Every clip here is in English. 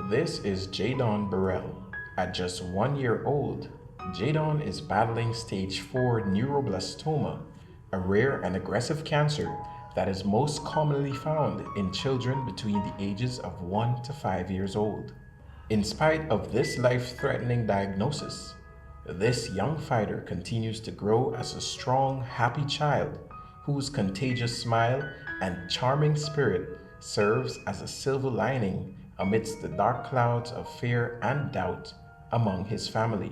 This is Jaydon Burrell. At just 1 year old, Jaydon is battling stage 4 neuroblastoma, a rare and aggressive cancer that is most commonly found in children between the ages of 1 to 5 years old. In spite of this life threatening diagnosis, this young fighter continues to grow as a strong, happy child whose contagious smile and charming spirit serves as a silver lining amidst the dark clouds of fear and doubt among his family.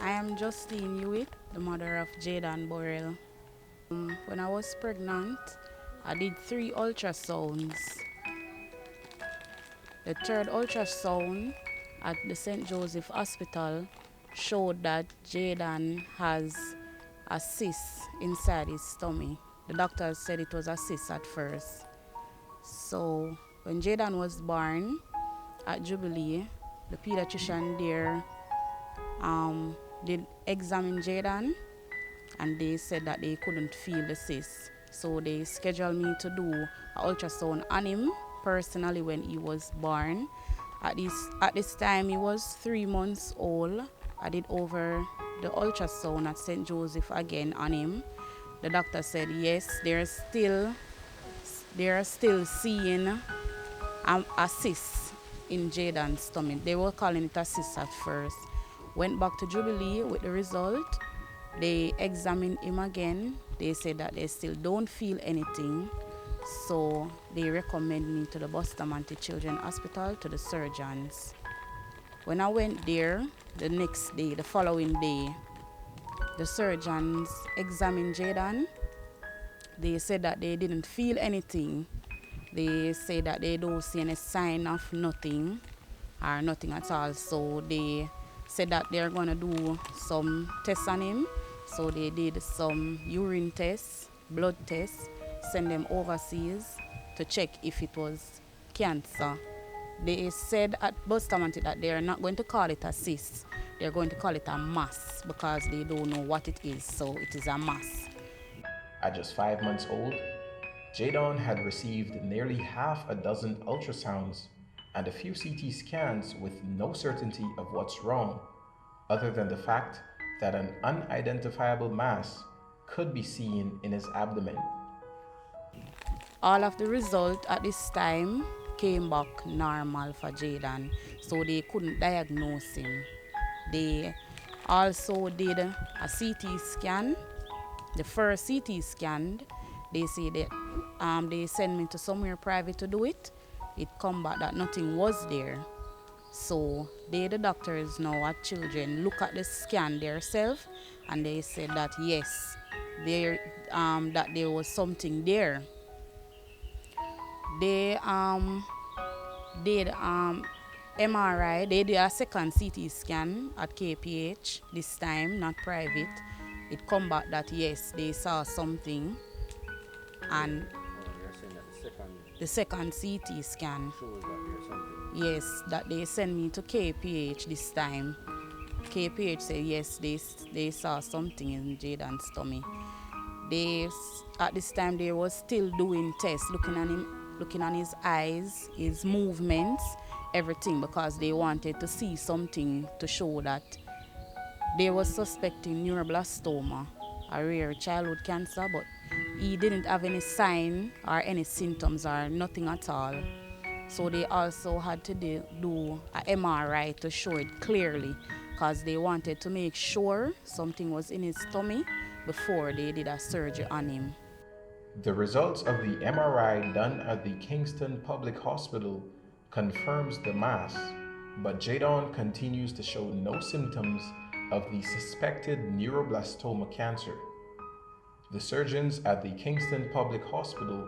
I am Justine Hewitt, the mother of Jaydon Burrell. When I was pregnant, I did 3 ultrasounds. The third ultrasound at the St. Joseph Hospital showed that Jaydon has a cyst inside his stomach. The doctors said it was a cyst at first. So when Jaydon was born at Jubilee, the pediatrician there did examine Jaydon and they said that they couldn't feel the cyst. So they scheduled me to do an ultrasound on him personally when he was born. At this time he was 3 months old. I did over the ultrasound at St. Joseph again on him. The doctor said yes, they are still seeing a cyst in Jaydon's stomach. They were calling it a cyst at first. Went back to Jubilee with the result. They examined him again. They said that they still don't feel anything. So they recommend me to the Bustamante Children's Hospital to the surgeons. When I went there the next day, the following day, the surgeons examined Jaydon. They said that they didn't feel anything. They said that they don't see any sign of nothing or nothing at all. So they said that they're going to do some tests on him. So they did some urine tests, blood tests, send them overseas to check if it was cancer. They said at Bustamante that they are not going to call it a cyst. They're going to call it a mass because they don't know what it is. So it is a mass. At just 5 months old, Jaydon had received nearly half a dozen ultrasounds and a few CT scans with no certainty of what's wrong, other than the fact that an unidentifiable mass could be seen in his abdomen. All of the results at this time came back normal for Jaydon, so they couldn't diagnose him. They also did a CT scan. The first CT scan, they say that they sent me to somewhere private to do it. It come back that nothing was there. So the doctors now at children look at the scan themselves and they said that yes, that there was something there. They did MRI. They did a second CT scan at KPH this time, not private. It come back that yes, they saw something, and You're saying that the second CT scan, shows that there's something. yes, that they sent me to KPH this time. KPH said yes, they saw something in Jaydon's stomach. At this time they was still doing tests, looking at him, looking on his eyes, his movements, everything, because they wanted to see something to show that they were suspecting neuroblastoma, a rare childhood cancer, but he didn't have any sign or any symptoms or nothing at all. So they also had to do an MRI to show it clearly, because they wanted to make sure something was in his stomach before they did a surgery on him. The results of the MRI done at the Kingston Public Hospital confirms the mass, but Jaydon continues to show no symptoms of the suspected neuroblastoma cancer. The surgeons at the Kingston Public Hospital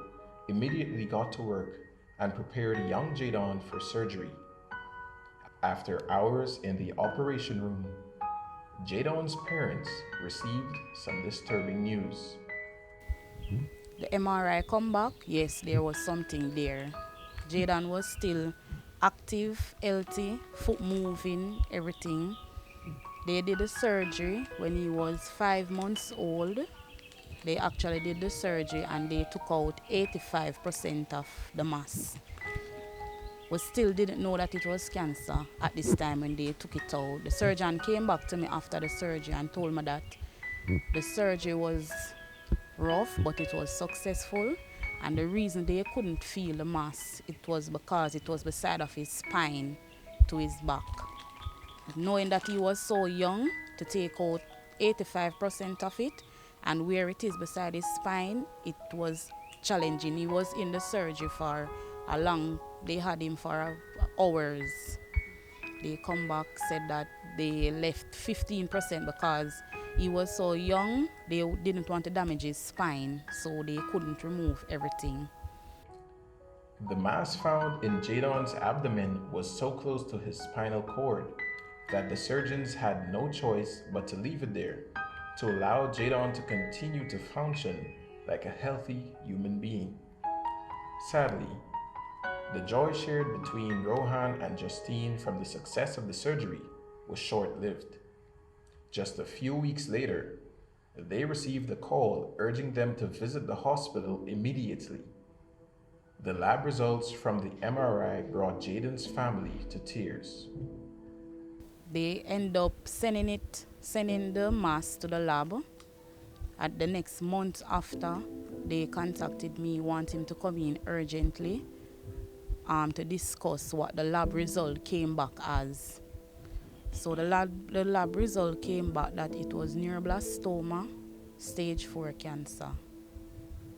immediately got to work and prepared young Jaydon for surgery. After hours in the operation room, Jaydon's parents received some disturbing news. The MRI come back, yes, there was something there. Jaydon was still active, healthy, foot moving, everything. They did the surgery when he was 5 months old. They actually did the surgery and they took out 85% of the mass. we still didn't know that it was cancer at this time when they took it out. The surgeon came back to me after the surgery and told me that the surgery was rough, but it was successful. And the reason they couldn't feel the mass, it was because it was beside of his spine to his back. Knowing that he was so young to take out 85% of it, and where it is beside his spine, it was challenging. He was in the surgery for a long, they had him for hours. They come back, said that they left 15% because he was so young, they didn't want to damage his spine, so they couldn't remove everything. The mass found in Jaydon's abdomen was so close to his spinal cord that the surgeons had no choice but to leave it there to allow Jaydon to continue to function like a healthy human being. Sadly, the joy shared between Rohan and Justine from the success of the surgery was short-lived. Just a few weeks later, they received a call urging them to visit the hospital immediately. The lab results from the MRI brought Jaydon's family to tears. They end up sending the mass to the lab. At the next month after, they contacted me wanting to come in urgently to discuss what the lab result came back as. So the lab result came back that it was neuroblastoma, stage 4 cancer.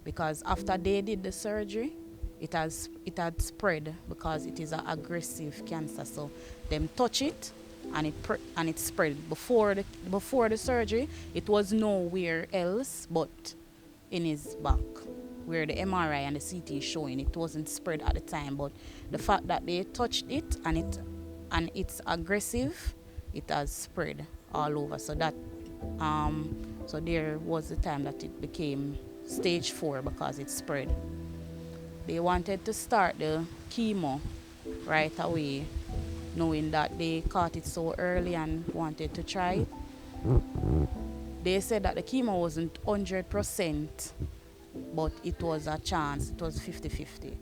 Because after they did the surgery, it had spread because it is an aggressive cancer. So them touch it and it spread. Before the surgery, it was nowhere else but in his back, where the MRI and the CT is showing. It wasn't spread at the time, but the fact that they touched it and it's aggressive, it has spread all over. So that so there was the time that it became stage 4 because it spread. They wanted to start the chemo right away, knowing that they caught it so early and wanted to try it. They said that the chemo wasn't 100%, but it was a chance, it was 50-50.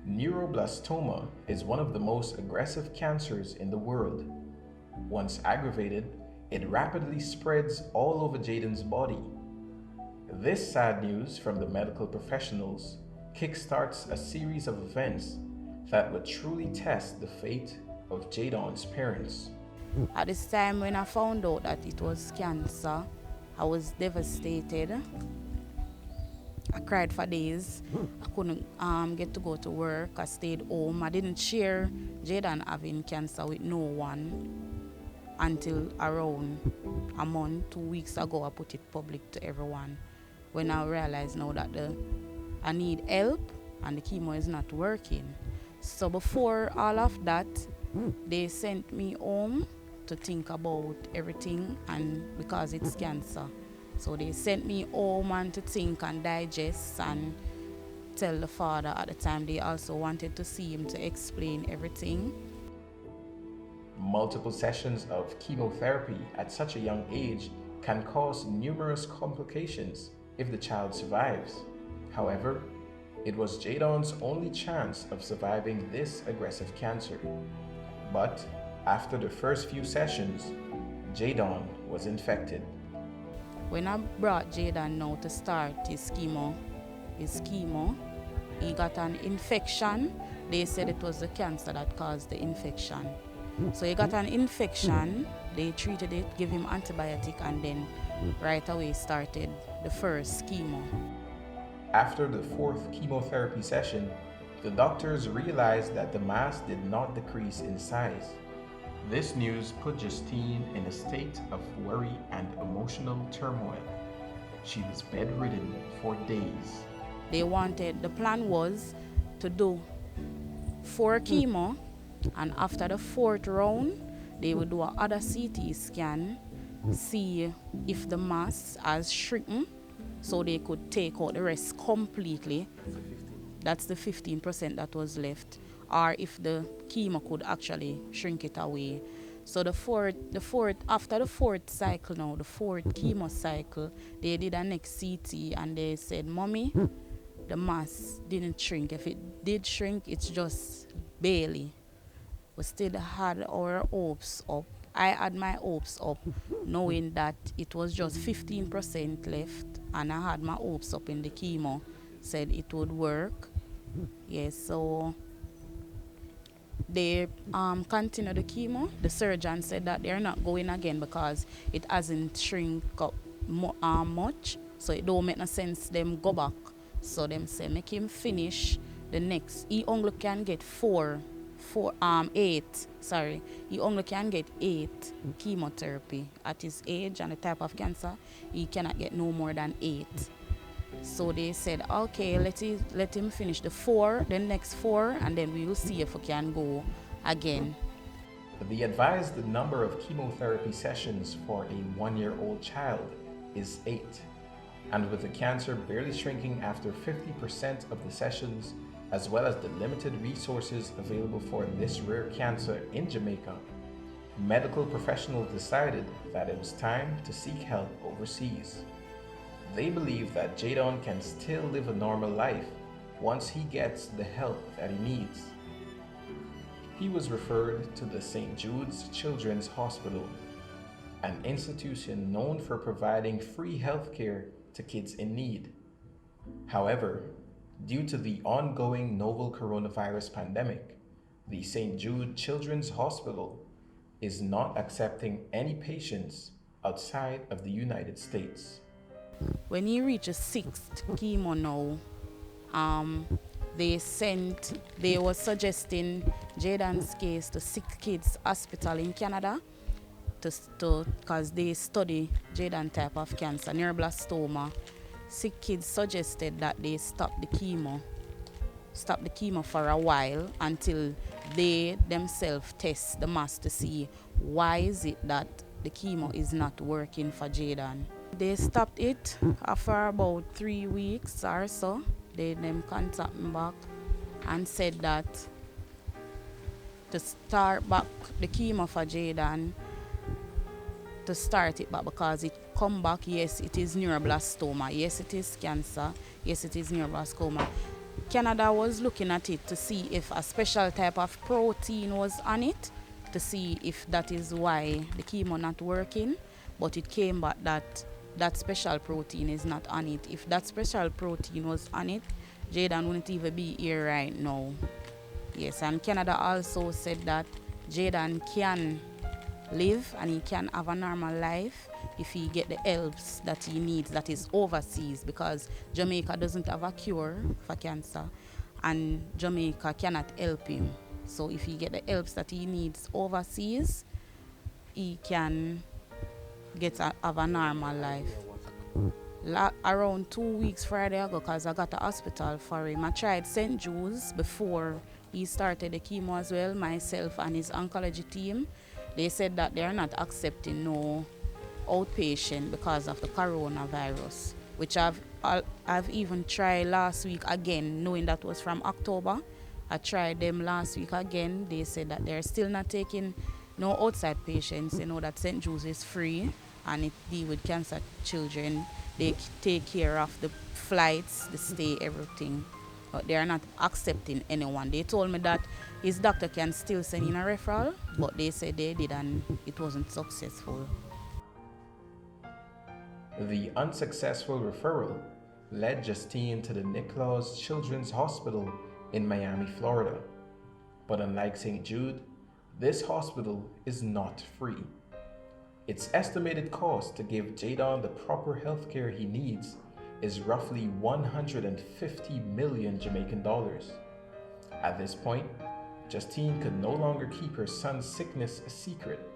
Neuroblastoma is one of the most aggressive cancers in the world. Once aggravated, it rapidly spreads all over Jaydon's body. This sad news from the medical professionals kickstarts a series of events that would truly test the fate of Jaydon's parents. At this time when I found out that it was cancer, I was devastated. I cried for days. I couldn't get to go to work. I stayed home. I didn't share Jaydon having cancer with no one until around a month, 2 weeks ago. I put it public to everyone. When I realized now that I need help and the chemo is not working. So before all of that, they sent me home to think about everything, and because it's cancer. So they sent me home and to think and digest and tell the father. At the time, they also wanted to see him to explain everything. Multiple sessions of chemotherapy at such a young age can cause numerous complications if the child survives. However, it was Jaydon's only chance of surviving this aggressive cancer. But after the first few sessions, Jaydon was infected. When I brought Jaydon now to start his chemo, he got an infection. They said it was the cancer that caused the infection. So he got an infection, they treated it, gave him antibiotic, and then right away started the first chemo. After the 4th chemotherapy session, the doctors realized that the mass did not decrease in size. This news put Justine in a state of worry and emotional turmoil. She was bedridden for days. The plan was to do 4 chemo, and after the 4th round, they would do another CT scan, see if the mass has shrunken, so they could take out the rest completely. That's the 15% that was left, or if the chemo could actually shrink it away. So after the 4th cycle now, the 4th chemo cycle, they did a next CT and they said, "Mommy, the mass didn't shrink. If it did shrink, it's just barely. We still had our hopes up. I had my hopes up, knowing that it was just 15% left, and I had my hopes up in the chemo, said it would work. Yes, so they continued the chemo. The surgeon said that they're not going again because it hasn't shrink up much, so it don't make no sense them go back. So them say make him finish the next. He only can get eight. Sorry, he only can get 8 chemotherapy at his age and the type of cancer. He cannot get no more than 8. So they said, okay, let him finish the next 4, and then we will see if we can go again. The advised number of chemotherapy sessions for a 1-year-old child is 8. And with the cancer barely shrinking after 50% of the sessions, as well as the limited resources available for this rare cancer in Jamaica, medical professionals decided that it was time to seek help overseas. They believe that Jaydon can still live a normal life once he gets the help that he needs. He was referred to the St. Jude's Children's Hospital, an institution known for providing free healthcare to kids in need. However, due to the ongoing novel coronavirus pandemic, the St. Jude Children's Hospital is not accepting any patients outside of the United States. When he reaches 6th chemo now, they were suggesting Jaydon's case to Sick Kids Hospital in Canada because they study Jaydon type of cancer, neuroblastoma. Sick Kids suggested that they stop the chemo for a while until they themselves test the mass to see why is it that the chemo is not working for Jaydon. They stopped it after about 3 weeks or so. They then contacted me back and said that to start back the chemo for Jaydon, to start it back because it come back, yes, it is neuroblastoma, yes, it is cancer, yes, it is neuroblastoma. Canada was looking at it to see if a special type of protein was on it, to see if that is why the chemo not working, but it came back that special protein is not on it. If that special protein was on it, Jaydon wouldn't even be here right now. Yes, and Canada also said that Jaydon can live and he can have a normal life if he get the helps that he needs, that is overseas, because Jamaica doesn't have a cure for cancer and Jamaica cannot help him. So if he get the helps that he needs overseas, he can have a normal life. Around 2 weeks Friday ago, because I got a hospital for him. I tried St. Jude's before he started the chemo as well, myself and his oncology team. They said that they are not accepting no outpatient because of the coronavirus, which I've even tried last week again, knowing that was from October. I tried them last week again. They said that they're still not taking no outside patients. You know that St. Jude's is free and it deal with cancer children. They take care of the flights, the stay, everything. But they are not accepting anyone. They told me that his doctor can still send in a referral, but they said they did and it wasn't successful. The unsuccessful referral led Justine to the Nicholas Children's Hospital in Miami, Florida. But unlike St. Jude, this hospital is not free. Its estimated cost to give Jaydon the proper health care he needs is roughly 150 million Jamaican dollars. At this point, Justine could no longer keep her son's sickness a secret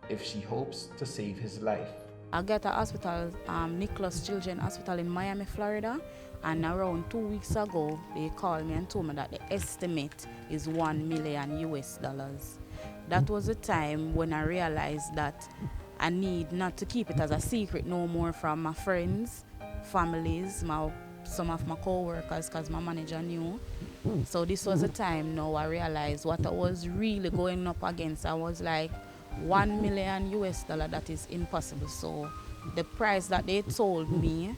if she hopes to save his life. I got a hospital, Nicholas Children's Hospital in Miami, Florida, and around 2 weeks ago, they called me and told me that the estimate is $1 million US. That was the time when I realized that I need not to keep it as a secret no more from my friends, families, some of my co-workers, because my manager knew. So this was the time now I realized what I was really going up against. I was like, $1 million US, that is impossible. So the price that they told me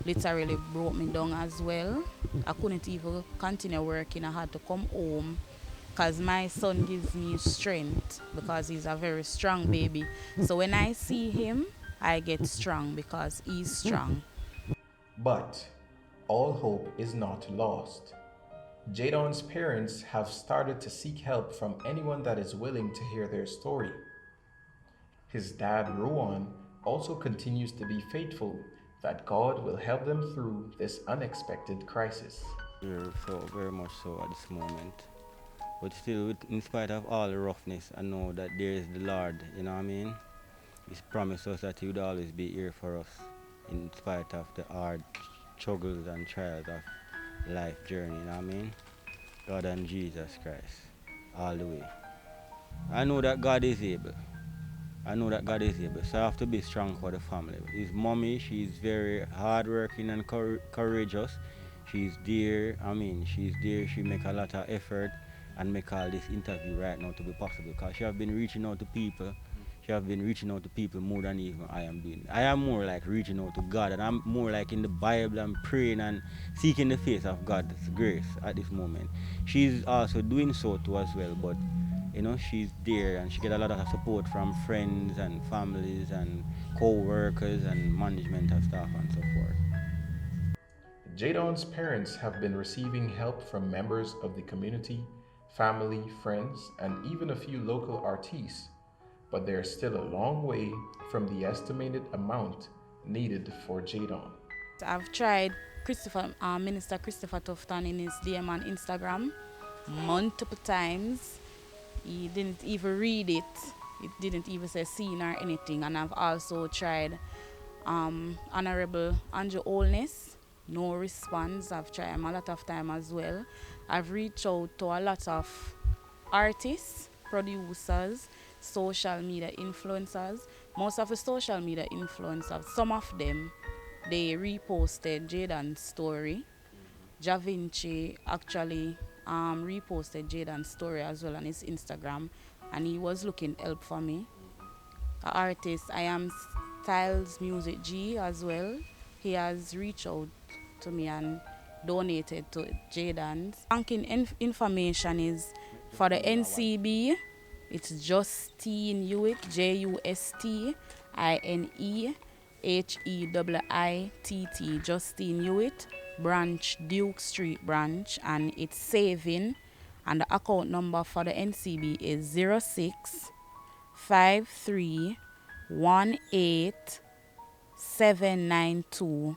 literally brought me down as well. I couldn't even continue working. I had to come home because my son gives me strength because he's a very strong baby. So when I see him, I get strong because he's strong. But all hope is not lost. Jaydon's parents have started to seek help from anyone that is willing to hear their story. His dad, Rowan, also continues to be faithful that God will help them through this unexpected crisis. So very much so at this moment. But still, in spite of all the roughness, I know that there is the Lord, you know what I mean? He's promised us that He would always be here for us in spite of the hard struggles and trials of life journey, you know what I mean? God and Jesus Christ, all the way. I know that God is able. I know that God is able, so I have to be strong for the family. His mommy, she's very hardworking and courageous. She's there, she's there, she make a lot of effort and make all this interview right now to be possible because she have been reaching out to people. She have been reaching out to people more than even I am doing. I am more like reaching out to God and I'm more like in the Bible and praying and seeking the face of God's grace at this moment. She's also doing so too as well, but she's there and she get a lot of support from friends and families and co-workers and management and staff and so forth. Jaydon's parents have been receiving help from members of the community, family, friends, and even a few local artists, but they're still a long way from the estimated amount needed for Jaydon. I've tried Minister Christopher Tufton in his DM on Instagram multiple times. He didn't even read it. It didn't even say seen or anything. And I've also tried Honorable Andrew Olness. No response. I've tried him a lot of time as well. I've reached out to a lot of artists, producers, social media influencers. Most of the social media influencers, some of them, they reposted Jaydon's story. Ja Vinci actually reposted Jaydon's story as well on his Instagram, and he was looking help for me. An artist, I am Styles Music G as well. He has reached out to me and donated to Jaydon's. Banking information is for the NCB. It's Justine Hewitt, JustineHewitt, Justine Hewitt, branch Duke Street branch, and it's saving. And the account number for the NCB is 065318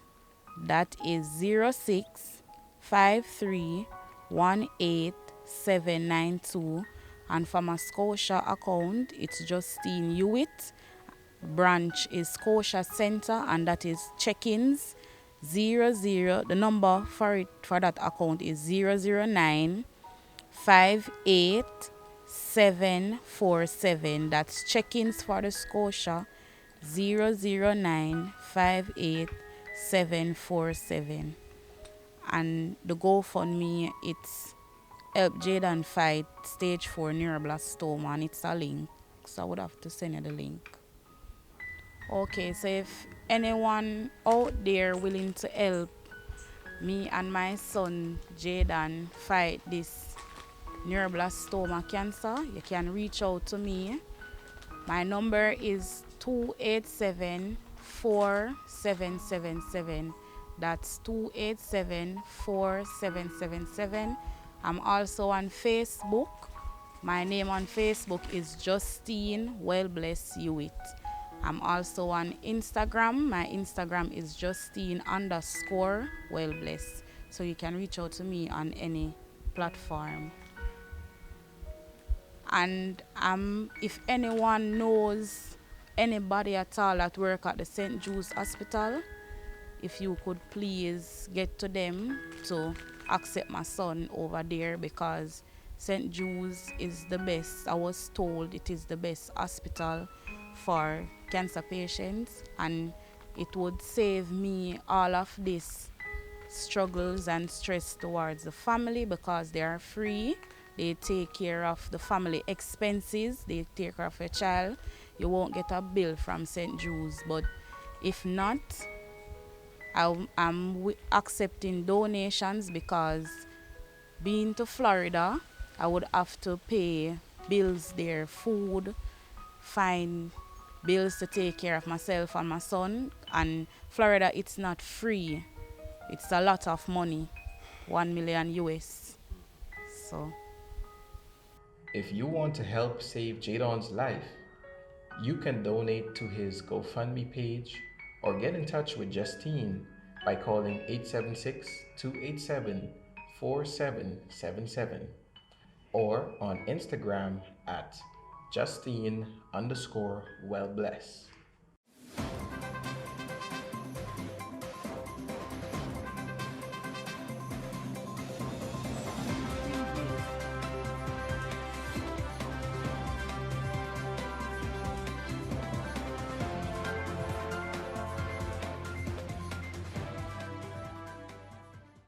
That is 065318 And for my Scotia account, it's Justine Hewitt. Branch is Scotia Center, and that is check-ins 00. The number for that account is 00958747. That's check-ins for the Scotia 00958747. And the GoFundMe, it's Help Jaydon Fight Stage 4 Neuroblastoma, and it's a link. So I would have to send you the link. Okay, so if anyone out there willing to help me and my son Jaydon fight this neuroblastoma cancer, you can reach out to me. My number is 287-4777. That's 287-4777. I'm also on Facebook. My name on Facebook is Justine Wellbless Hewitt. I'm also on Instagram. My Instagram is Justine_Wellbless. So you can reach out to me on any platform. And if anyone knows anybody at all that work at the St. Jude's Hospital, if you could please get to them to accept my son over there, because St. Jude's is the best. I was told it is the best hospital for cancer patients, and it would save me all of this struggles and stress towards the family, because they are free. They take care of the family expenses. They take care of your child. You won't get a bill from St. Jude's. But if not, I'm accepting donations because being to Florida, I would have to pay bills there, food, find bills to take care of myself and my son. And Florida, it's not free. It's a lot of money, 1 million US. So If you want to help save Jaydon's life, you can donate to his GoFundMe page or get in touch with Justine by calling 876 287 4777 or on Instagram at Justine underscore wellbless.